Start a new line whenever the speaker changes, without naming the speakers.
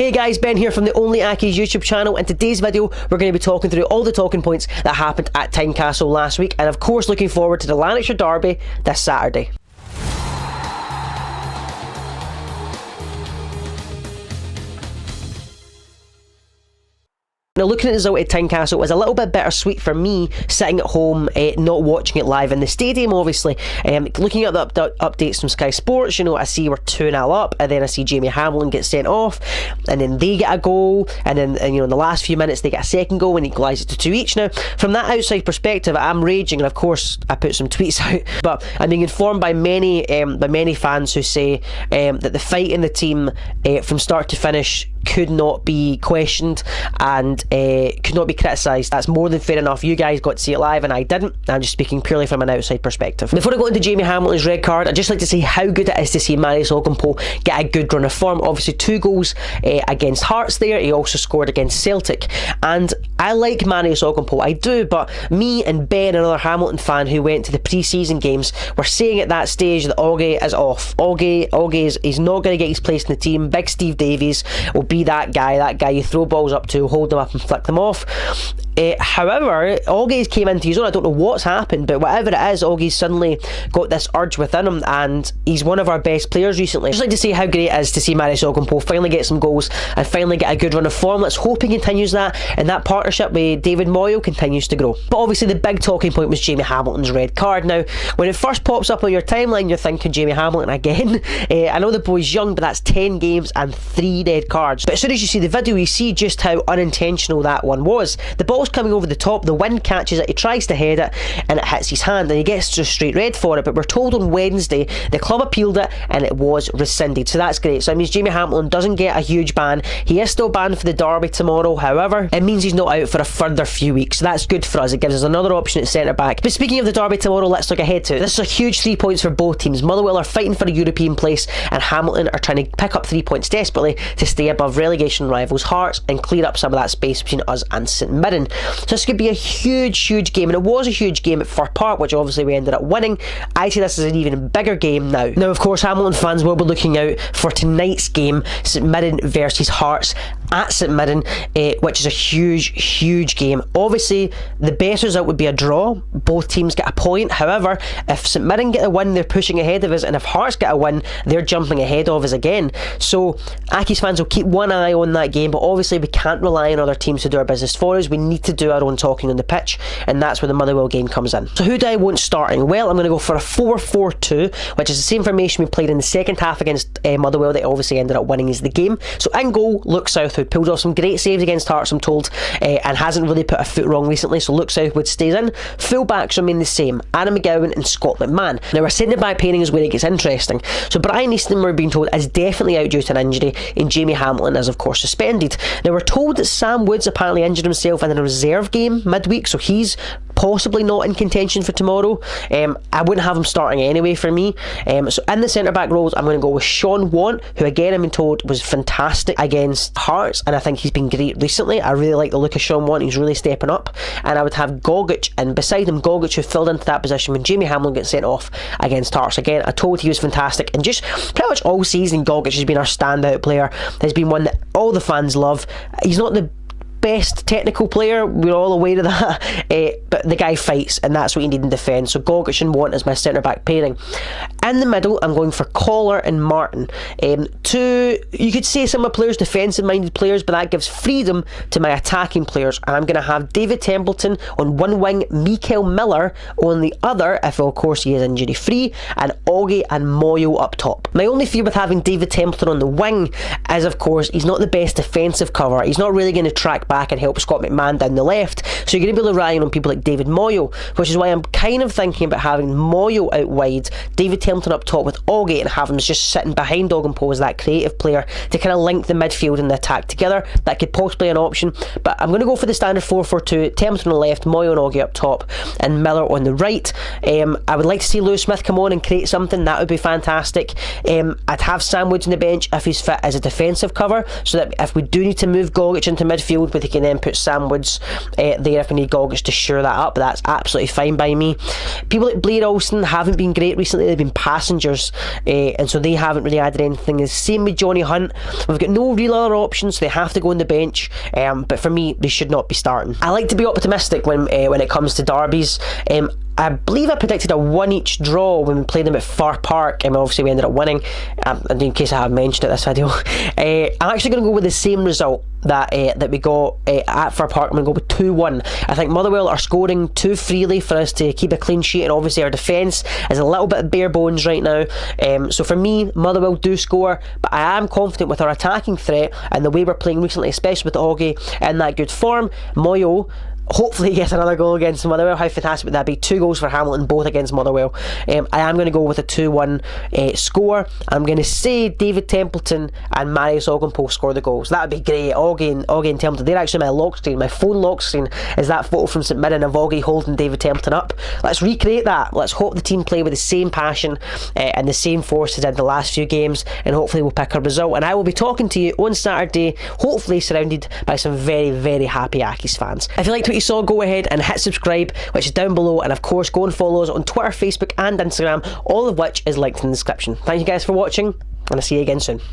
Hey guys, Ben here from the OnlyAccies YouTube channel. In today's video, we're going to be talking through all the talking points that happened at Tynecastle last week, and of course looking forward to the Lanarkshire Derby this Saturday. Now, looking at the result at Tynecastle was a little bit bittersweet for me, sitting at home, not watching it live in the stadium, obviously. Looking at the updates from Sky Sports, you know, I see we're 2-0 up, and then I see Jamie Hamilton get sent off, and then they get a goal, and then, you know, in the last few minutes they get a second goal and equalise it to 2 each. Now, from that outside perspective, I'm raging, and of course I put some tweets out, but I'm being informed by many fans who say that the fight in the team from start to finish could not be questioned and could not be criticised. That's more than fair enough. You guys got to see it live and I didn't. I'm just speaking purely from an outside perspective. Before I go into Jamie Hamilton's red card, I'd just like to say how good it is to see Marius Ogumpo get a good run of form. Obviously 2 goals against Hearts there. He also scored against Celtic, and I like Marius Ogumpo, I do, but me and Ben, another Hamilton fan who went to the pre-season games, were saying at that stage that Oggy is off. Oggy is not going to get his place in the team. Big Steve Davies will be that guy you throw balls up to, hold them up and flick them off. However, Oggy's came into his own. I don't know what's happened, but whatever it is, Oggy's suddenly got this urge within him, and he's one of our best players recently. I'd just like to say how great it is to see Marius Ogumpo finally get some goals and finally get a good run of form. Let's hope he continues that, and that partnership with David Moyle continues to grow. But obviously the big talking point was Jamie Hamilton's red card. Now, when it first pops up on your timeline, you're thinking Jamie Hamilton again. I know the boy's young, but that's 10 games and 3 red cards. But as soon as you see the video, you see just how unintentional that one was. The ball's coming over the top, the wind catches it, he tries to head it, and it hits his hand, and he gets just straight red for it. But we're told on Wednesday the club appealed it and it was rescinded, so that's great. So it means Jamie Hamilton doesn't get a huge ban. He is still banned for the derby tomorrow, however it means he's not out for a further few weeks, so that's good for us. It gives us another option at centre back. But speaking of the derby tomorrow, let's look ahead to it. This is a huge 3 points for both teams. Motherwell are fighting for a European place, and Hamilton are trying to pick up 3 points desperately to stay above relegation rivals Hearts and clear up some of that space between us and St Mirren. So this could be a huge game, and it was a huge game at Fir Park, which obviously we ended up winning. I see this as an even bigger game now. Now, of course, Hamilton fans will be looking out for tonight's game, St Mirren versus Hearts at St Mirren, which is a huge game. Obviously, the best result would be a draw. Both teams get a point. However, if St Mirren get a win, they're pushing ahead of us, and if Hearts get a win, they're jumping ahead of us again. So Accies fans will keep one eye on that game, but obviously we can't rely on other teams to do our business for us. We need to do our own talking on the pitch, and that's where the Motherwell game comes in. So who do I want starting? Well, I'm going to go for a 4-4-2, which is the same formation we played in the second half against Motherwell that obviously ended up winning as the game. So in goal, Luke Southwood pulled off some great saves against Hearts, I'm told, and hasn't really put a foot wrong recently, so Luke Southwood stays in. Full backs remain the same, Adam McGowan and Scott McMahon. Now, our centre back pairing is where it gets interesting. So Brian Easton, we're being told, is definitely out due to an injury, and Jamie Hamilton is of course suspended. Now, we're told that Sam Woods apparently injured himself in a reserve game midweek, so he's possibly not in contention for tomorrow. I wouldn't have him starting anyway for me. So in the centre back roles, I'm going to go with Sean Want, who again I've been told was fantastic against Hearts, and I think he's been great recently. I really like the look of Sean Want, he's really stepping up. And I would have Gogic, and beside him Gogic, who filled into that position when Jamie Hamilton gets sent off against Hearts. Again, I told he was fantastic, and just pretty much all season Gogic has been our standout player. He's been one that all the fans love. He's not the best technical player, we're all aware of that, but the guy fights, and that's what you need in defence. So Gogic and Want is my centre back pairing. In the middle, I'm going for Collar and Martin. Two, you could say some of my players defensive minded players, but that gives freedom to my attacking players, and I'm going to have David Templeton on one wing, Mikael Miller on the other, if of course he is injury free, and Oggy and Moyo up top. My only fear with having David Templeton on the wing is, of course, he's not the best defensive cover. He's not really going to track back and help Scott McMahon down the left, so you're going to be relying on people like David Moyo, which is why I'm kind of thinking about having Moyo out wide, David Templeton up top with Oggy, and have him just sitting behind Ogumpo as that creative player to kind of link the midfield and the attack together. That could possibly be an option, but I'm going to go for the standard 4-4-2, Templeton on the left, Moyo and Oggy up top, and Miller on the right. I would like to see Lewis Smith come on and create something. That would be fantastic. I'd have Sam Woods on the bench if he's fit as a defensive cover, so that if we do need to move Gogic into midfield with they can then put Sam Woods there if we need Gogic to shore that up. That's absolutely fine by me. People like Blair Alston haven't been great recently. They've been passengers, and so they haven't really added anything. The same with Johnny Hunt. We've got no real other options, so they have to go on the bench, but for me they should not be starting. I like to be optimistic when it comes to derbies. I believe I predicted a 1-each draw when we played them at Fir Park, and obviously we ended up winning. And in case I haven't mentioned it in this video, I'm actually going to go with the same result that we got at Fir Park. I'm going to go with 2-1. I think Motherwell are scoring too freely for us to keep a clean sheet, and obviously our defence is a little bit bare bones right now. So for me, Motherwell do score, but I am confident with our attacking threat and the way we're playing recently, especially with Augie in that good form. Moyo hopefully gets another goal against Motherwell. How fantastic would that be? 2 goals for Hamilton, both against Motherwell. I am going to go with a 2-1 score. I'm going to say David Templeton and Marius Ogdenpo score the goals. That would be great. Augie and Templeton, they're actually my lock screen. My phone lock screen is that photo from St Mirren of Augie holding David Templeton up. Let's recreate that. Let's hope the team play with the same passion and the same force as in the last few games, and hopefully we'll pick a result. And I will be talking to you on Saturday, hopefully surrounded by some very, very happy Accies fans. If you liked what you saw, go ahead and hit subscribe, which is down below, and of course go and follow us on Twitter, Facebook and Instagram, all of which is linked in the description. Thank you guys for watching, and I'll see you again soon.